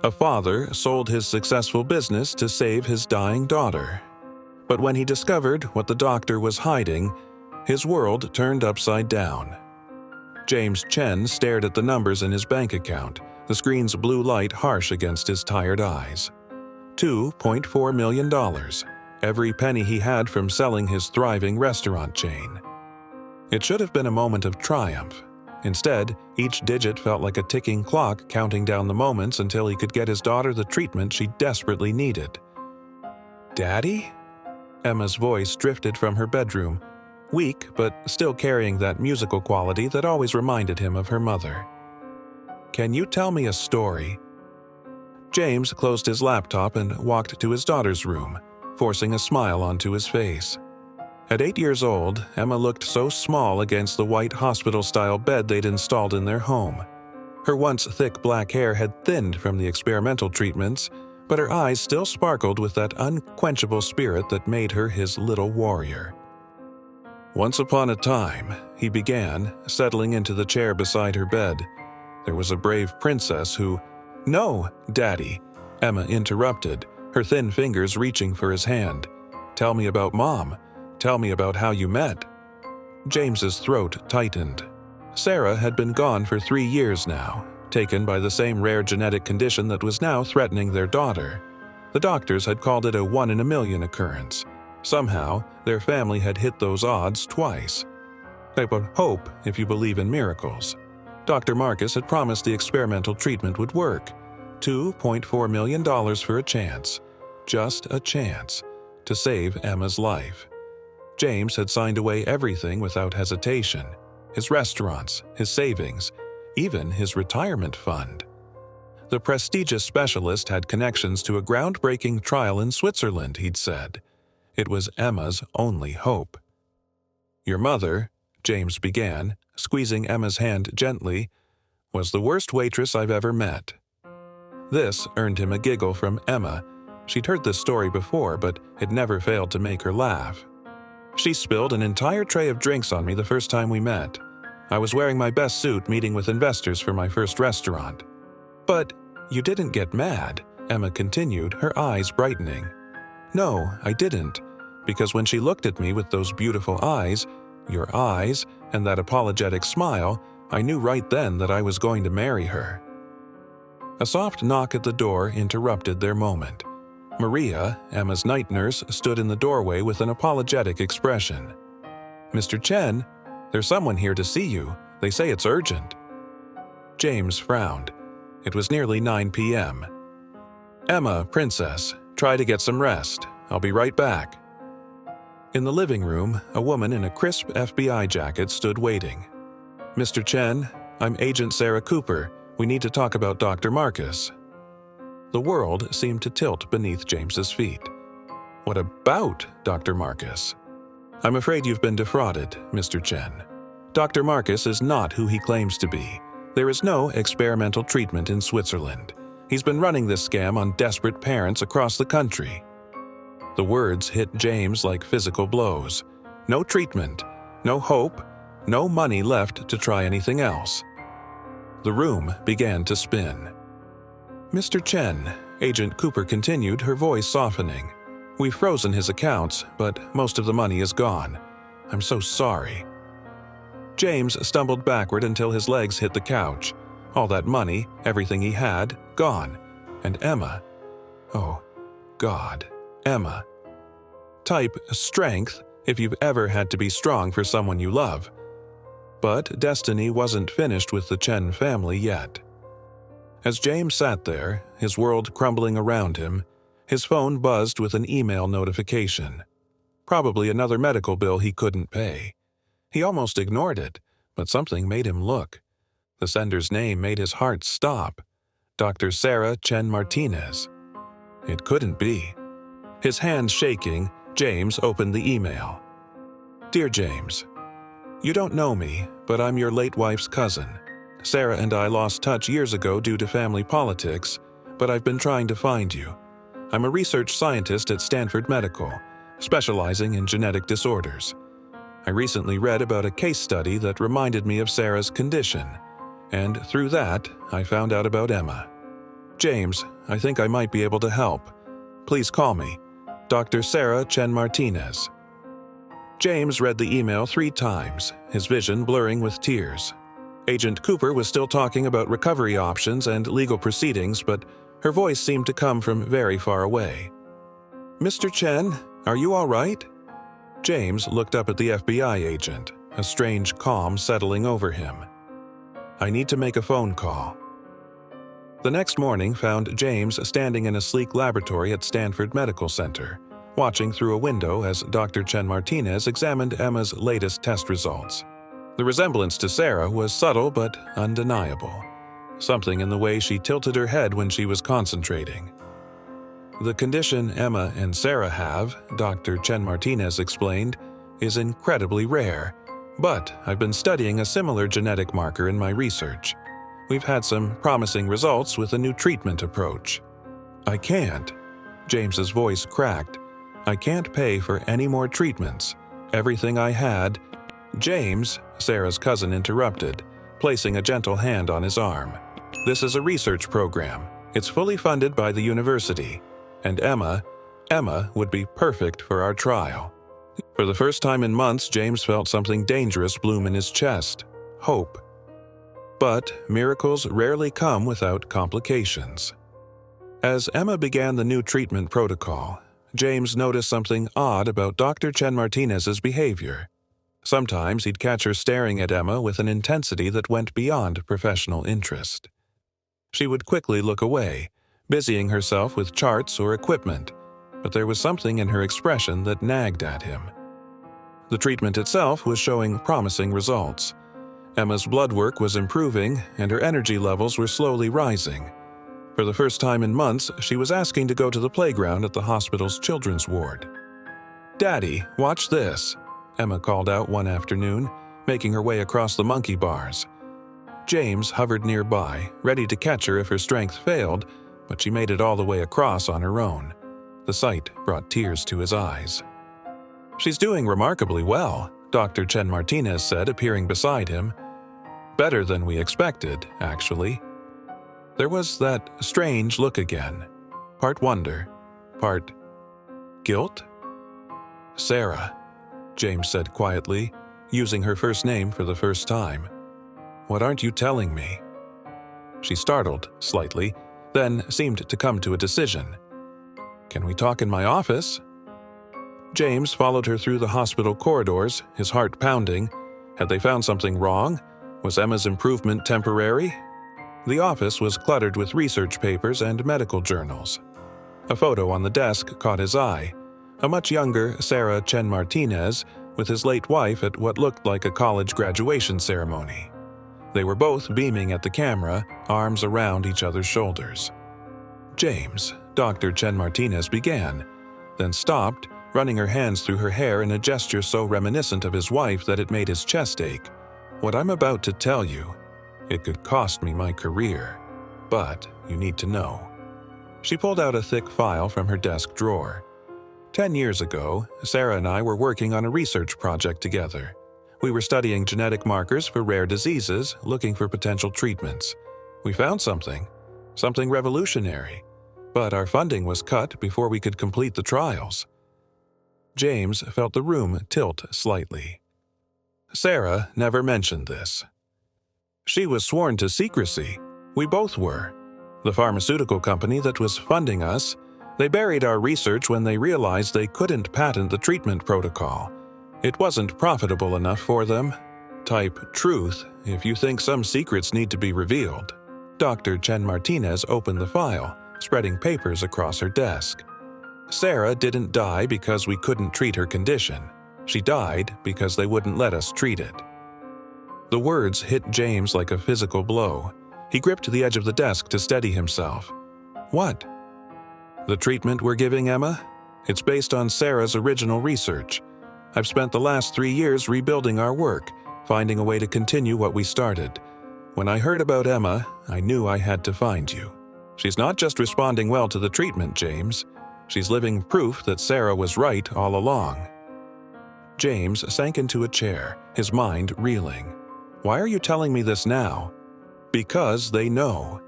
A father sold his successful business to save his dying daughter. But when he discovered what the doctor was hiding, his world turned upside down. James Chen stared at the numbers in his bank account, the screen's blue light harsh against his tired eyes. $2.4 million, every penny he had from selling his thriving restaurant chain. It should have been a moment of triumph. Instead, each digit felt like a ticking clock counting down the moments until he could get his daughter the treatment she desperately needed. "Daddy?" Emma's voice drifted from her bedroom, weak but still carrying that musical quality that always reminded him of her mother. "Can you tell me a story?" James closed his laptop and walked to his daughter's room, forcing a smile onto his face. At 8 years old, Emma looked so small against the white hospital-style bed they'd installed in their home. Her once thick black hair had thinned from the experimental treatments, but her eyes still sparkled with that unquenchable spirit that made her his little warrior. "Once upon a time," he began, settling into the chair beside her bed, "there was a brave princess who—" "No, Daddy," Emma interrupted, her thin fingers reaching for his hand. "Tell me about Mom. Tell me about how you met." James's throat tightened. Sarah had been gone for 3 years now, taken by the same rare genetic condition that was now threatening their daughter. The doctors had called it a 1 in a million occurrence. Somehow, their family had hit those odds twice. They would hope, if you believe in miracles. Dr. Marcus had promised the experimental treatment would work. $2.4 million for a chance. Just a chance. To save Emma's life. James had signed away everything without hesitation. His restaurants, his savings, even his retirement fund. The prestigious specialist had connections to a groundbreaking trial in Switzerland, he'd said. It was Emma's only hope. "Your mother," James began, squeezing Emma's hand gently, "was the worst waitress I've ever met." This earned him a giggle from Emma. She'd heard this story before, but it never failed to make her laugh. "She spilled an entire tray of drinks on me the first time we met. I was wearing my best suit meeting with investors for my first restaurant." "But you didn't get mad," Emma continued, her eyes brightening. "No, I didn't, because when she looked at me with those beautiful eyes, your eyes, and that apologetic smile, I knew right then that I was going to marry her." A soft knock at the door interrupted their moment. Maria, Emma's night nurse, stood in the doorway with an apologetic expression. "Mr. Chen, there's someone here to see you. They say it's urgent." James frowned. It was nearly 9 p.m. "Emma, princess, try to get some rest. I'll be right back." In the living room, a woman in a crisp FBI jacket stood waiting. "Mr. Chen, I'm Agent Sarah Cooper. We need to talk about Dr. Marcus." The world seemed to tilt beneath James's feet. "What about Dr. Marcus?" "I'm afraid you've been defrauded, Mr. Chen. Dr. Marcus is not who he claims to be. There is no experimental treatment in Switzerland. He's been running this scam on desperate parents across the country." The words hit James like physical blows. No treatment, no hope, no money left to try anything else. The room began to spin. "Mr. Chen," Agent Cooper continued, her voice softening. "We've frozen his accounts, but most of the money is gone. I'm so sorry." James stumbled backward until his legs hit the couch. All that money, everything he had, gone. And Emma. Oh, God, Emma. Type strength if you've ever had to be strong for someone you love. But destiny wasn't finished with the Chen family yet. As James sat there, his world crumbling around him, his phone buzzed with an email notification. Probably another medical bill he couldn't pay. He almost ignored it, but something made him look. The sender's name made his heart stop. Dr. Sarah Chen Martinez. It couldn't be. His hands shaking, James opened the email. "Dear James, you don't know me, but I'm your late wife's cousin. Sarah and I lost touch years ago due to family politics, but I've been trying to find you. I'm a research scientist at Stanford Medical, specializing in genetic disorders. I recently read about a case study that reminded me of Sarah's condition, and through that, I found out about Emma. James, I think I might be able to help. Please call me. Dr. Sarah Chen Martinez. James read the email 3 times, his vision blurring with tears. Agent Cooper was still talking about recovery options and legal proceedings, but her voice seemed to come from very far away. Mr. Chen, are you all right? James looked up at the FBI agent, a strange calm settling over him. I need to make a phone call. The next morning found James standing in a sleek laboratory at Stanford Medical Center, watching through a window as Dr. Chen Martinez examined Emma's latest test results. The resemblance to Sarah was subtle but undeniable. Something in the way she tilted her head when she was concentrating. The condition Emma and Sarah have, Dr. Chen Martinez explained, is incredibly rare, but I've been studying a similar genetic marker in my research. We've had some promising results with a new treatment approach. I can't. James's voice cracked. I can't pay for any more treatments. Everything I had. James, Sarah's cousin interrupted, placing a gentle hand on his arm. This is a research program. It's fully funded by the university. And Emma would be perfect for our trial. For the first time in months, James felt something dangerous bloom in his chest. Hope. But miracles rarely come without complications. As Emma began the new treatment protocol, James noticed something odd about Dr. Chen Martinez's behavior. Sometimes he'd catch her staring at Emma with an intensity that went beyond professional interest. She would quickly look away, busying herself with charts or equipment, but there was something in her expression that nagged at him. The treatment itself was showing promising results. Emma's blood work was improving, and her energy levels were slowly rising. For the first time in months, she was asking to go to the playground at the hospital's children's ward. "Daddy, watch this," Emma called out one afternoon, making her way across the monkey bars. James hovered nearby, ready to catch her if her strength failed, but she made it all the way across on her own. The sight brought tears to his eyes. "She's doing remarkably well," Dr. Chen Martinez said, appearing beside him. "Better than we expected, actually." There was that strange look again, part wonder, part guilt. "Sarah," James said quietly, using her first name for the first time. "What aren't you telling me?" She startled slightly, then seemed to come to a decision. "Can we talk in my office?" James followed her through the hospital corridors, his heart pounding. Had they found something wrong? Was Emma's improvement temporary? The office was cluttered with research papers and medical journals. A photo on the desk caught his eye. A much younger Sarah Chen Martinez with his late wife at what looked like a college graduation ceremony. They were both beaming at the camera, arms around each other's shoulders. "James," Dr. Chen Martinez began, then stopped, running her hands through her hair in a gesture so reminiscent of his wife that it made his chest ache. "What I'm about to tell you, it could cost me my career, but you need to know." She pulled out a thick file from her desk drawer. 10 years ago, Sarah and I were working on a research project together. We were studying genetic markers for rare diseases, looking for potential treatments. We found something revolutionary, but our funding was cut before we could complete the trials. James felt the room tilt slightly. Sarah never mentioned this. She was sworn to secrecy. We both were. The pharmaceutical company that was funding us, they buried our research when they realized they couldn't patent the treatment protocol. It wasn't profitable enough for them. Type truth if you think some secrets need to be revealed. Dr. Chen Martinez opened the file, spreading papers across her desk. Sarah didn't die because we couldn't treat her condition. She died because they wouldn't let us treat it. The words hit James like a physical blow. He gripped the edge of the desk to steady himself. "What?" "The treatment we're giving Emma? It's based on Sarah's original research. I've spent the last 3 years rebuilding our work, finding a way to continue what we started. When I heard about Emma, I knew I had to find you. She's not just responding well to the treatment, James. She's living proof that Sarah was right all along." James sank into a chair, his mind reeling. "Why are you telling me this now?" "Because they know."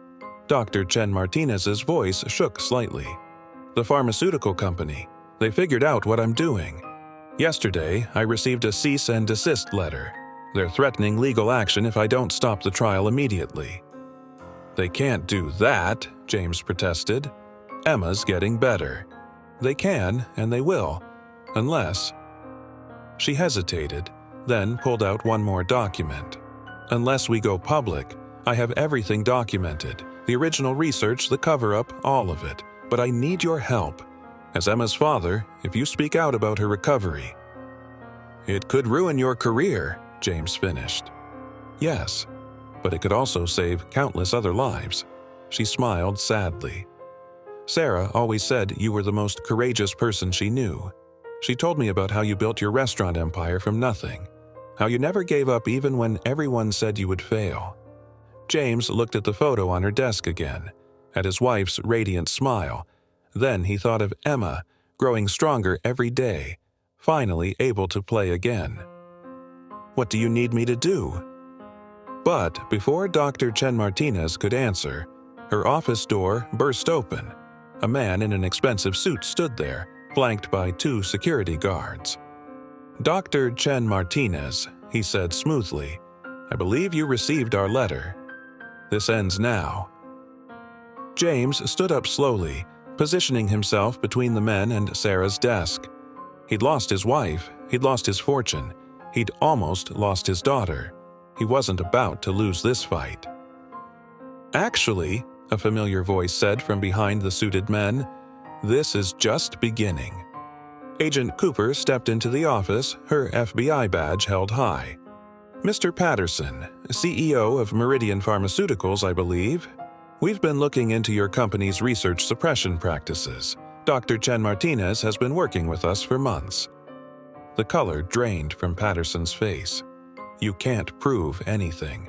Dr. Chen Martinez's voice shook slightly. "The pharmaceutical company. They figured out what I'm doing. Yesterday, I received a cease and desist letter. They're threatening legal action if I don't stop the trial immediately." "They can't do that," James protested. "Emma's getting better." "They can, and they will, unless—" She hesitated, then pulled out one more document. "Unless we go public, I have everything documented, the original research, the cover-up, all of it. But I need your help. As Emma's father, if you speak out about her recovery—" "It could ruin your career," James finished. "Yes, but it could also save countless other lives." She smiled sadly. "Sarah always said you were the most courageous person she knew. She told me about how you built your restaurant empire from nothing, how you never gave up even when everyone said you would fail." James looked at the photo on her desk again, at his wife's radiant smile. Then he thought of Emma, growing stronger every day, finally able to play again. "What do you need me to do?" But before Dr. Chen Martinez could answer, her office door burst open. A man in an expensive suit stood there, flanked by 2 security guards. "Dr. Chen Martinez," he said smoothly, "I believe you received our letter. This ends now." James stood up slowly, positioning himself between the men and Sarah's desk. He'd lost his wife, he'd lost his fortune, he'd almost lost his daughter. He wasn't about to lose this fight. "Actually," a familiar voice said from behind the suited men, "this is just beginning." Agent Cooper stepped into the office, her FBI badge held high. "Mr. Patterson, CEO of Meridian Pharmaceuticals, I believe. We've been looking into your company's research suppression practices. Dr. Chen Martinez has been working with us for months." The color drained from Patterson's face. "You can't prove anything."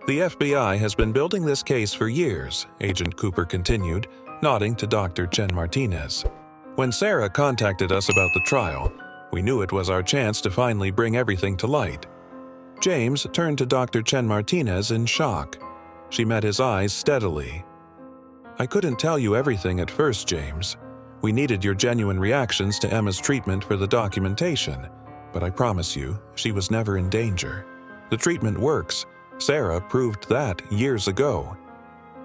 "The FBI has been building this case for years," Agent Cooper continued, nodding to Dr. Chen Martinez. "When Sarah contacted us about the trial, we knew it was our chance to finally bring everything to light." James turned to Dr. Chen Martinez in shock. She met his eyes steadily. "I couldn't tell you everything at first, James. We needed your genuine reactions to Emma's treatment for the documentation, but I promise you, she was never in danger. The treatment works. Sarah proved that years ago."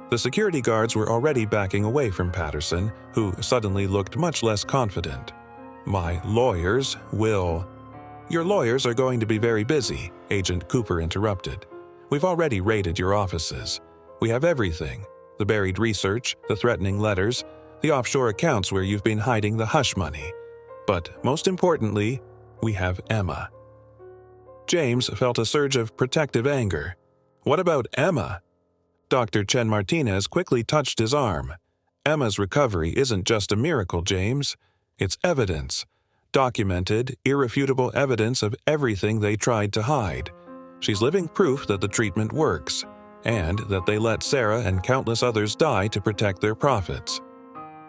The security guards were already backing away from Patterson, who suddenly looked much less confident. "My lawyers will—" "Your lawyers are going to be very busy," Agent Cooper interrupted. "We've already raided your offices. We have everything: the buried research, the threatening letters, the offshore accounts where you've been hiding the hush money. But most importantly, we have Emma." James felt a surge of protective anger. "What about Emma?" Dr. Chen Martinez quickly touched his arm. "Emma's recovery isn't just a miracle, James. It's evidence. Documented, irrefutable evidence of everything they tried to hide. She's living proof that the treatment works, and that they let Sarah and countless others die to protect their profits.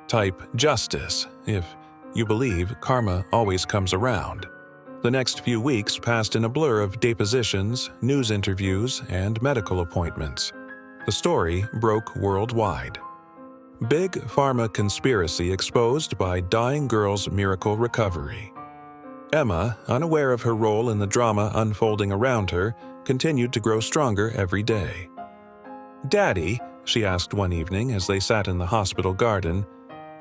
Type justice, if you believe karma always comes around." The next few weeks passed in a blur of depositions, news interviews, and medical appointments. The story broke worldwide. Big Pharma conspiracy exposed by dying girl's miracle recovery. Emma, unaware of her role in the drama unfolding around her, continued to grow stronger every day. "Daddy," she asked one evening as they sat in the hospital garden,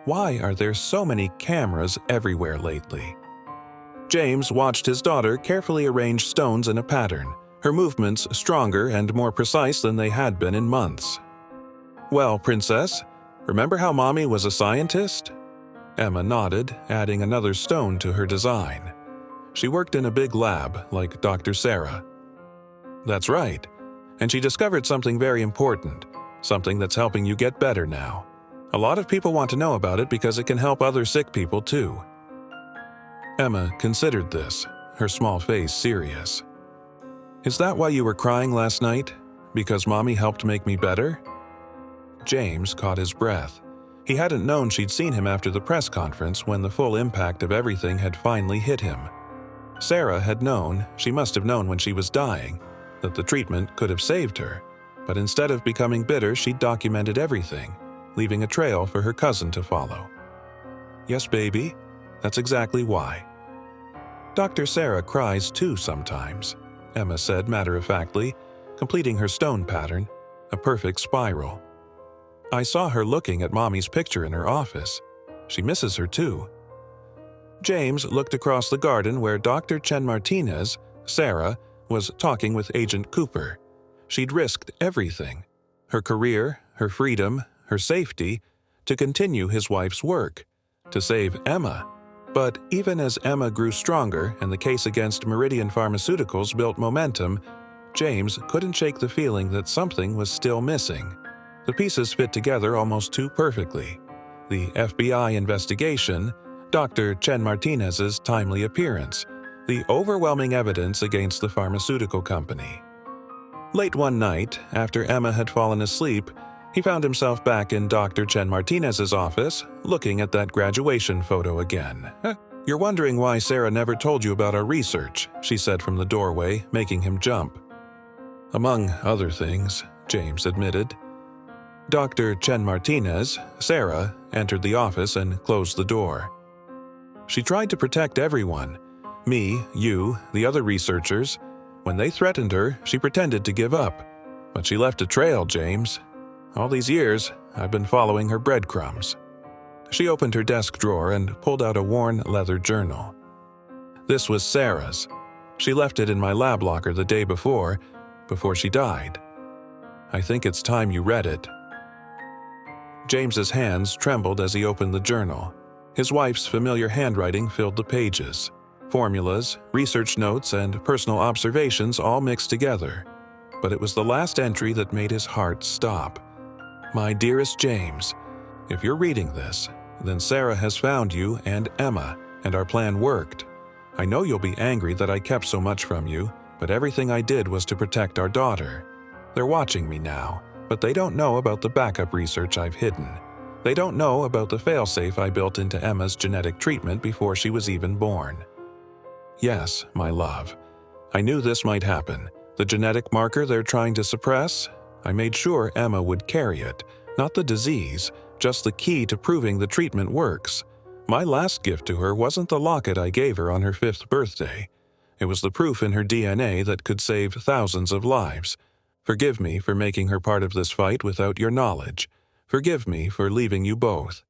"why are there so many cameras everywhere lately?" James watched his daughter carefully arrange stones in a pattern, her movements stronger and more precise than they had been in months. "Well, Princess, remember how Mommy was a scientist?" Emma nodded, adding another stone to her design. "She worked in a big lab, like Dr. Sarah." "That's right. And she discovered something very important, something that's helping you get better now. A lot of people want to know about it because it can help other sick people too." Emma considered this, her small face serious. "Is that why you were crying last night? Because Mommy helped make me better?" James caught his breath. He hadn't known she'd seen him after the press conference when the full impact of everything had finally hit him. Sarah had known, she must have known when she was dying, that the treatment could have saved her. But instead of becoming bitter, she documented everything, leaving a trail for her cousin to follow. Yes, baby, that's exactly why. Dr. Sarah cries too sometimes, Emma said matter-of-factly, completing her stone pattern, a perfect spiral. I saw her looking at Mommy's picture in her office. She misses her too. James looked across the garden where Dr. Chen Martinez, Sarah, was talking with Agent Cooper. She'd risked everything, her career, her freedom, her safety, to continue his wife's work, to save Emma. But even as Emma grew stronger and the case against Meridian Pharmaceuticals built momentum, James couldn't shake the feeling that something was still missing. The pieces fit together almost too perfectly. The FBI investigation, Dr. Chen Martinez's timely appearance, the overwhelming evidence against the pharmaceutical company. Late one night, after Emma had fallen asleep, he found himself back in Dr. Chen Martinez's office, looking at that graduation photo again. You're wondering why Sarah never told you about our research, she said from the doorway, making him jump. Among other things, James admitted. Dr. Chen Martinez, Sarah, entered the office and closed the door. She tried to protect everyone. Me, you, the other researchers. When they threatened her, she pretended to give up. But she left a trail, James. All these years, I've been following her breadcrumbs. She opened her desk drawer and pulled out a worn leather journal. This was Sarah's. She left it in my lab locker the day before she died. I think it's time you read it. James's hands trembled as he opened the journal. His wife's familiar handwriting filled the pages. Formulas, research notes, and personal observations all mixed together. But it was the last entry that made his heart stop. My dearest James, if you're reading this, then Sarah has found you and Emma, and our plan worked. I know you'll be angry that I kept so much from you, but everything I did was to protect our daughter. They're watching me now, but they don't know about the backup research I've hidden. They don't know about the failsafe I built into Emma's genetic treatment before she was even born. Yes, my love. I knew this might happen. The genetic marker they're trying to suppress? I made sure Emma would carry it, not the disease, just the key to proving the treatment works. My last gift to her wasn't the locket I gave her on her 5th birthday. It was the proof in her DNA that could save thousands of lives. Forgive me for making her part of this fight without your knowledge. Forgive me for leaving you both.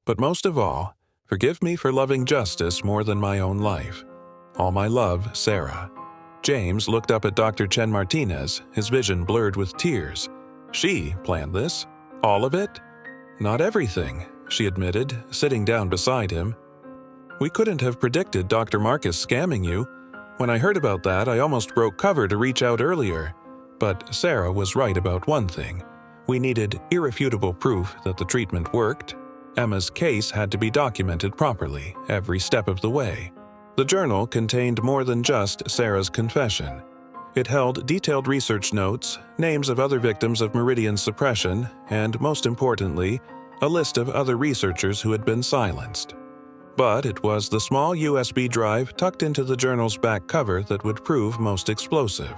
But most of all, forgive me for loving justice more than my own life. All my love, Sarah. James looked up at Dr. Chen Martinez, his vision blurred with tears. She planned this? All of it? Not everything, she admitted, sitting down beside him. We couldn't have predicted Dr. Marcus scamming you. When I heard about that, I almost broke cover to reach out earlier. But Sarah was right about one thing. We needed irrefutable proof that the treatment worked. Emma's case had to be documented properly, every step of the way. The journal contained more than just Sarah's confession. It held detailed research notes, names of other victims of Meridian suppression, and, most importantly, a list of other researchers who had been silenced. But it was the small USB drive tucked into the journal's back cover that would prove most explosive.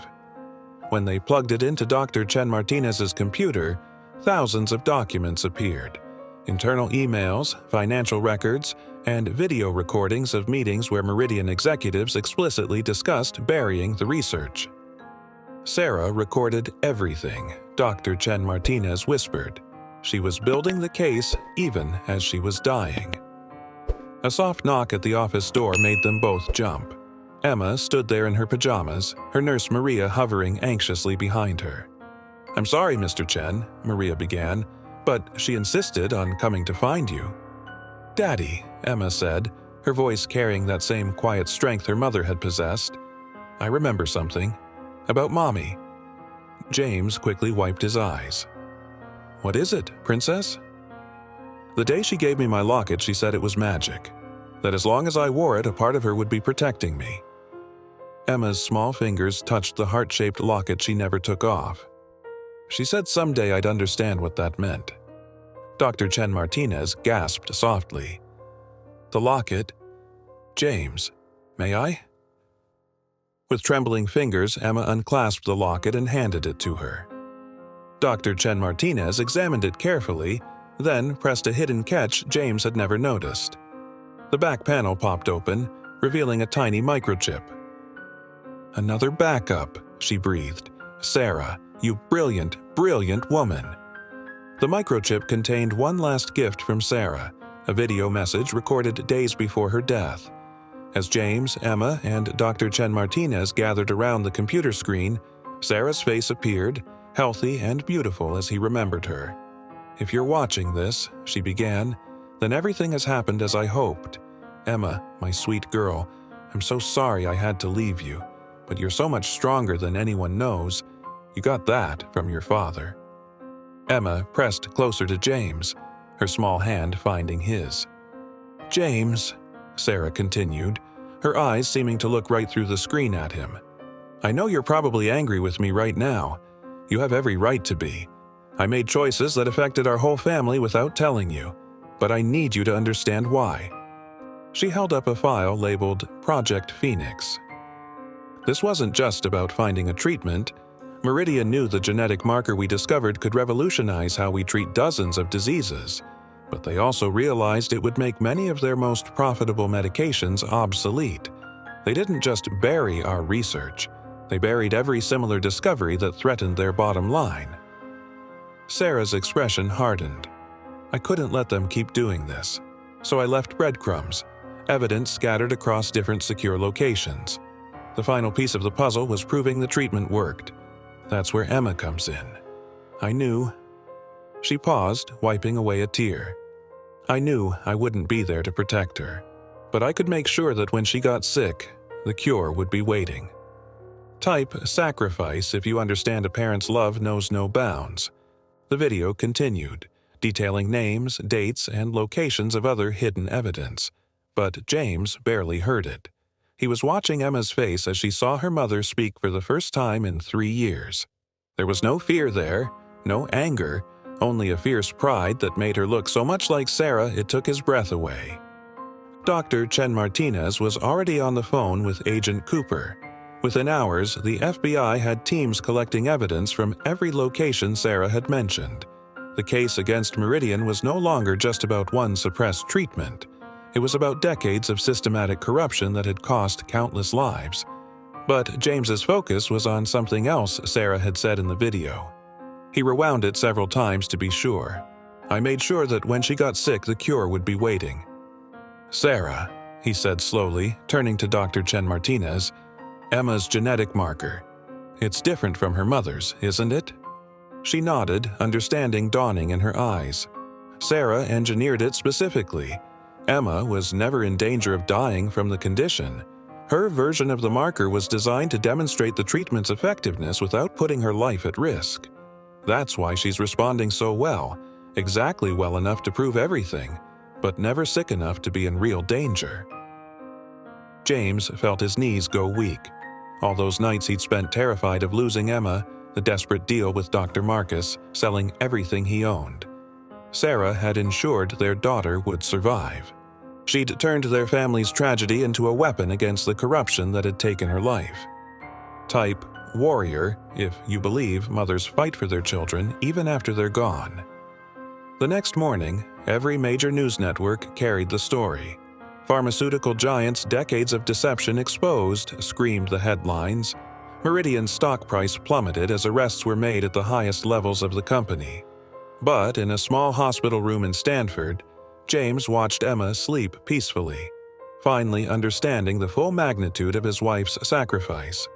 When they plugged it into Dr. Chen Martinez's computer, thousands of documents appeared. Internal emails, financial records, and video recordings of meetings where Meridian executives explicitly discussed burying the research. Sarah recorded everything, Dr. Chen Martinez whispered. She was building the case even as she was dying. A soft knock at the office door made them both jump. Emma stood there in her pajamas, her nurse Maria hovering anxiously behind her. I'm sorry, Mr. Chen, Maria began, but she insisted on coming to find you. Daddy, Emma said, her voice carrying that same quiet strength her mother had possessed. I remember something. About Mommy. James quickly wiped his eyes. What is it, Princess? The day she gave me my locket, she said it was magic. That as long as I wore it, a part of her would be protecting me. Emma's small fingers touched the heart-shaped locket she never took off. She said someday I'd understand what that meant. Dr. Chen Martinez gasped softly. The locket? James, may I? With trembling fingers, Emma unclasped the locket and handed it to her. Dr. Chen Martinez examined it carefully, then pressed a hidden catch James had never noticed. The back panel popped open, revealing a tiny microchip. "Another backup," she breathed. "Sarah, you brilliant, brilliant woman." The microchip contained one last gift from Sarah, a video message recorded days before her death. As James, Emma, and Dr. Chen Martinez gathered around the computer screen, Sarah's face appeared, healthy and beautiful as he remembered her. "If you're watching this," she began, "then everything has happened as I hoped. Emma, my sweet girl, I'm so sorry I had to leave you, but you're so much stronger than anyone knows. You got that from your father." Emma pressed closer to James, her small hand finding his. "James," Sarah continued, her eyes seeming to look right through the screen at him. "I know you're probably angry with me right now. You have every right to be. I made choices that affected our whole family without telling you, but I need you to understand why." She held up a file labeled Project Phoenix. This wasn't just about finding a treatment. Meridian knew the genetic marker we discovered could revolutionize how we treat dozens of diseases, but they also realized it would make many of their most profitable medications obsolete. They didn't just bury our research, they buried every similar discovery that threatened their bottom line. Sarah's expression hardened. "I couldn't let them keep doing this, so I left breadcrumbs, evidence scattered across different secure locations. The final piece of the puzzle was proving the treatment worked. That's where Emma comes in. I knew." She paused, wiping away a tear. "I knew I wouldn't be there to protect her, but I could make sure that when she got sick, the cure would be waiting." Type sacrifice if you understand a parent's love knows no bounds. The video continued, detailing names, dates, and locations of other hidden evidence. But James barely heard it. He was watching Emma's face as she saw her mother speak for the first time in 3 years. There was no fear there, no anger, only a fierce pride that made her look so much like Sarah it took his breath away. Dr. Chen Martinez was already on the phone with Agent Cooper. Within hours, the FBI had teams collecting evidence from every location Sarah had mentioned. The case against Meridian was no longer just about one suppressed treatment. It was about decades of systematic corruption that had cost countless lives. But James's focus was on something else Sarah had said in the video. He rewound it several times to be sure. "I made sure that when she got sick, the cure would be waiting." "Sarah," he said slowly, turning to Dr. Chen Martinez, "Emma's genetic marker. It's different from her mother's, isn't it?" She nodded, understanding dawning in her eyes. Sarah engineered it specifically. Emma was never in danger of dying from the condition. Her version of the marker was designed to demonstrate the treatment's effectiveness without putting her life at risk. That's why she's responding so well, exactly well enough to prove everything, but never sick enough to be in real danger. James felt his knees go weak. All those nights he'd spent terrified of losing Emma, the desperate deal with Dr. Marcus, selling everything he owned. Sarah had ensured their daughter would survive. She'd turned their family's tragedy into a weapon against the corruption that had taken her life. Type warrior, if you believe mothers fight for their children even after they're gone. The next morning, every major news network carried the story. "Pharmaceutical giants' decades of deception exposed," screamed the headlines. Meridian's stock price plummeted as arrests were made at the highest levels of the company. But in a small hospital room in Stanford, James watched Emma sleep peacefully, finally understanding the full magnitude of his wife's sacrifice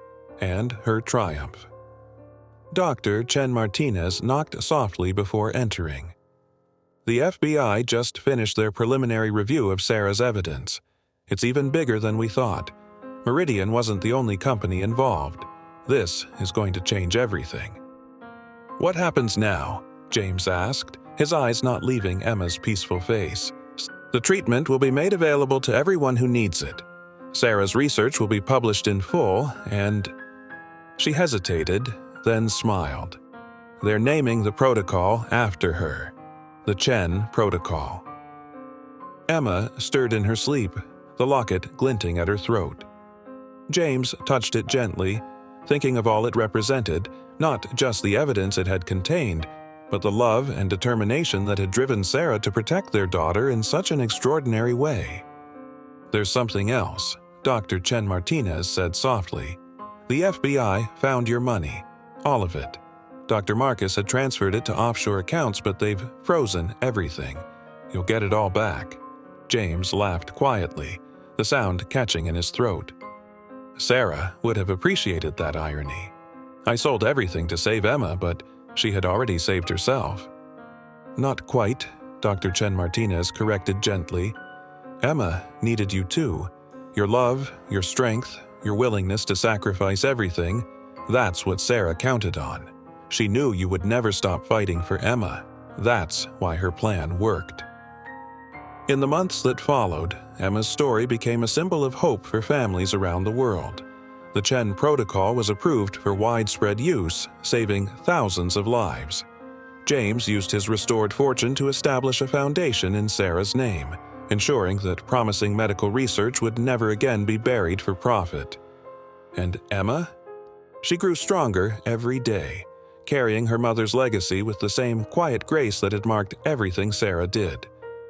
and her triumph. Dr. Chen Martinez knocked softly before entering. The FBI just finished their preliminary review of Sarah's evidence. It's even bigger than we thought. Meridian wasn't the only company involved. This is going to change everything. "What happens now?" James asked, his eyes not leaving Emma's peaceful face. "The treatment will be made available to everyone who needs it. Sarah's research will be published in full, and—" She hesitated, then smiled. "They're naming the protocol after her. The Chen Protocol." Emma stirred in her sleep, the locket glinting at her throat. James touched it gently, thinking of all it represented, Not just the evidence it had contained, but the love and determination that had driven Sarah to protect their daughter in such an extraordinary way. "There's something else," Dr. Chen Martinez said softly. "The FBI found your money. All of it. Dr. Marcus had transferred it to offshore accounts, but they've frozen everything. You'll get it all back." James laughed quietly, the sound catching in his throat. Sarah would have appreciated that irony. "I sold everything to save Emma, but she had already saved herself." "Not quite," Dr. Chen Martinez corrected gently. "Emma needed you too. Your love, your strength, your willingness to sacrifice everything, that's what Sarah counted on. She knew you would never stop fighting for Emma. That's why her plan worked." In the months that followed, Emma's story became a symbol of hope for families around the world. The Chen Protocol was approved for widespread use, saving thousands of lives. James used his restored fortune to establish a foundation in Sarah's name, ensuring that promising medical research would never again be buried for profit. And Emma? She grew stronger every day, carrying her mother's legacy with the same quiet grace that had marked everything Sarah did.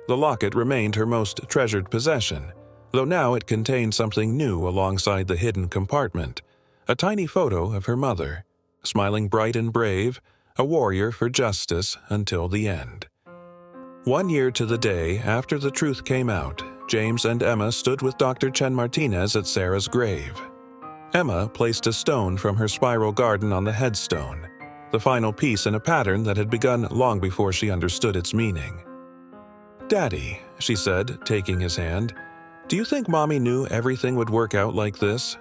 The locket remained her most treasured possession, though now it contained something new alongside the hidden compartment, a tiny photo of her mother, smiling bright and brave, a warrior for justice until the end. 1 year to the day after the truth came out, James and Emma stood with Dr. Chen Martinez at Sarah's grave. Emma placed a stone from her spiral garden on the headstone, the final piece in a pattern that had begun long before she understood its meaning. "Daddy," she said, taking his hand, "do you think Mommy knew everything would work out like this?"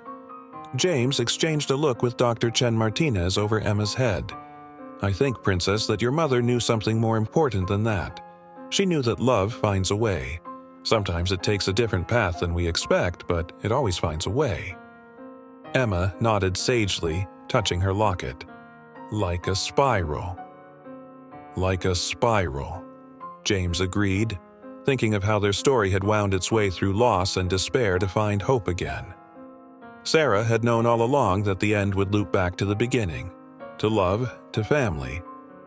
James exchanged a look with Dr. Chen Martinez over Emma's head. "I think, Princess, that your mother knew something more important than that. She knew that love finds a way. Sometimes it takes a different path than we expect, but it always finds a way." Emma nodded sagely, touching her locket. "Like a spiral." "Like a spiral," James agreed, thinking of how their story had wound its way through loss and despair to find hope again. Sarah had known all along that the end would loop back to the beginning, to love, to family,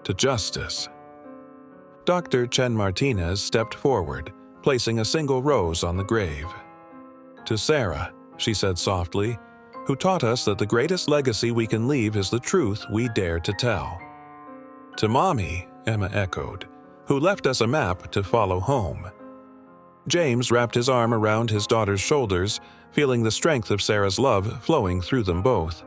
to justice. Dr. Chen Martinez stepped forward, placing a single rose on the grave. "To Sarah," she said softly, "who taught us that the greatest legacy we can leave is the truth we dare to tell." "To Mommy," Emma echoed, "who left us a map to follow home." James wrapped his arm around his daughter's shoulders, feeling the strength of Sarah's love flowing through them both.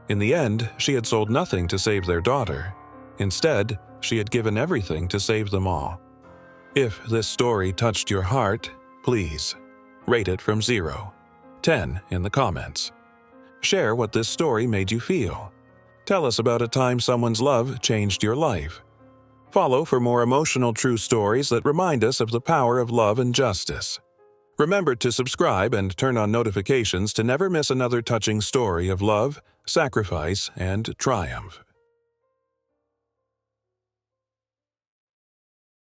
In the end, she had sold nothing to save their daughter. Instead, she had given everything to save them all. If this story touched your heart, please rate it from 0 to 10 in the comments. Share what this story made you feel. Tell us about a time someone's love changed your life. Follow for more emotional true stories that remind us of the power of love and justice. Remember to subscribe and turn on notifications to never miss another touching story of love, sacrifice, and triumph.